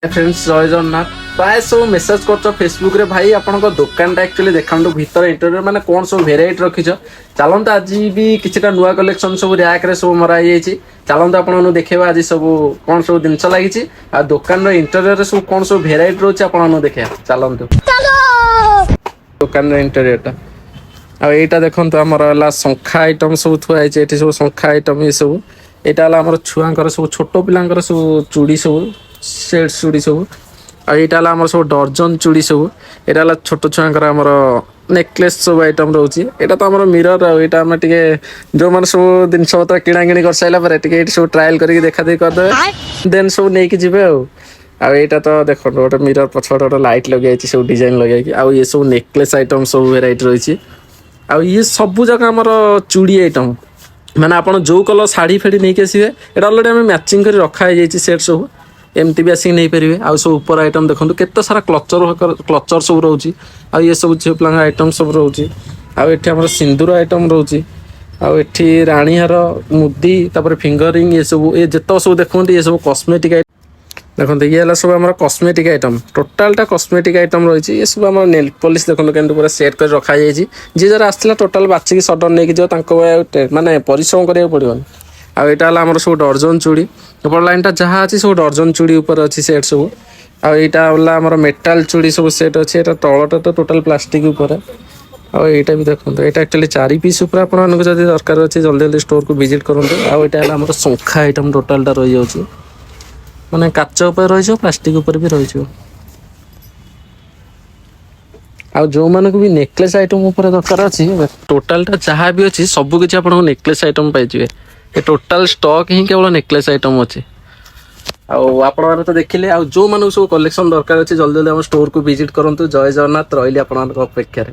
Friends जय जगन्नाथ प्राय सब मेसेज कर फेसबुक रे भाई आपण दुकान एक्चुअली देखा भीतर इंटरव्यू मैंने कौन सब भेराइटी रखी चलता आज भी किसी नुआ कलेक्शन सब रैक रे सब मरा चलता आपन देखा आज सब कौन सब जिनस लगी दुकान इंटरव्यू सब कौन सब भेराइटी रोचे आपन देखा चलतु दुकान इंटरव्यूटा आईटा देखो आमर शंखा आइटम सब थुआई सब शंखा आइटम ये सब यहाँ छुआ सब छोट पिला सब चूड़ी सब सेट चूड़ी सब आम सब डर्जन चूड़ी सब यहाँ छोट छुआर आमर नेकलेस सब आइटम रोचे यहाँ तो आम मिरर आम टे जो मैंने सब जिन पत्र किणा कर सारापर सब ट्रायल करके देखा देखी करदे देन सब नहीं कि आईटा तो देखो गोटे मिरर पछपटे गोटे लाइट लगे सब डिजाइन लगे ये सब नेकलेस आइटम सब भेराइटी रही ये सब जगह आमर चूड़ी आइटम माने आप जो कलर शाढ़ी फेड़ी नहीं आसवे ये अलरेडी आम मैचिंग कर रखाई सेट सब एमती भी आसिक नहीं पारे आउ सब ऊपर आइटम देखो केते सारा क्लचर सब रोचे ये सब झील पिला आइटम सब रोचे आम सिंदूर आइटम रोचे आठी राणीहार मुदी तापर फिंगरिंग ये सब ये जित सब देखते ये सब कस्मेटिक देखते ये सब आम कस्मेटिक आइटम टोटालटा कस्मेटिक आइटम रही ये सब आम नेल पॉलिश देखो के पूरा सेट कर रखाई जी जरा आसला टोटाल बाचिक सडन नहीं जो माने परिश्रम करा पड़ोनी आईटा आम सब डर्जन चूड़ी ऊपर लाइन जहाँ अच्छी सब डर्जन चूड़ी ऊपर अच्छी सेट सब आईटा आम मेटाल चूड़ी सब सेट अच्छे तलटा तो टोटाल प्लास्टिक ऊपर आईटा भी देखो ये एक्चुअली 4 पीस ऊपर आपको जब दरकार अच्छे जल्दी जल्दी स्टोर को विजिट करूँ आईटा आम शंखा आइटम टोटालटा रही जाऊँगी माने काच उपर रही प्लास्टिक उपर भी रही जो मानक भी नेकलेस आइटम ऊपर दरकार अच्छी टोटालटा जहाँ भी अच्छी सबकि आप नेकलेस आइटम पाइबे ये टोटाल स्टॉक ही केवल नेकलेस आइटम अच्छे आपण तो देखिले जो मानक सब कलेक्शन दरकार अच्छे जल्दी जल्दी स्टोर को विजिट करूँ जय जगन्नाथ रही अपेक्षा।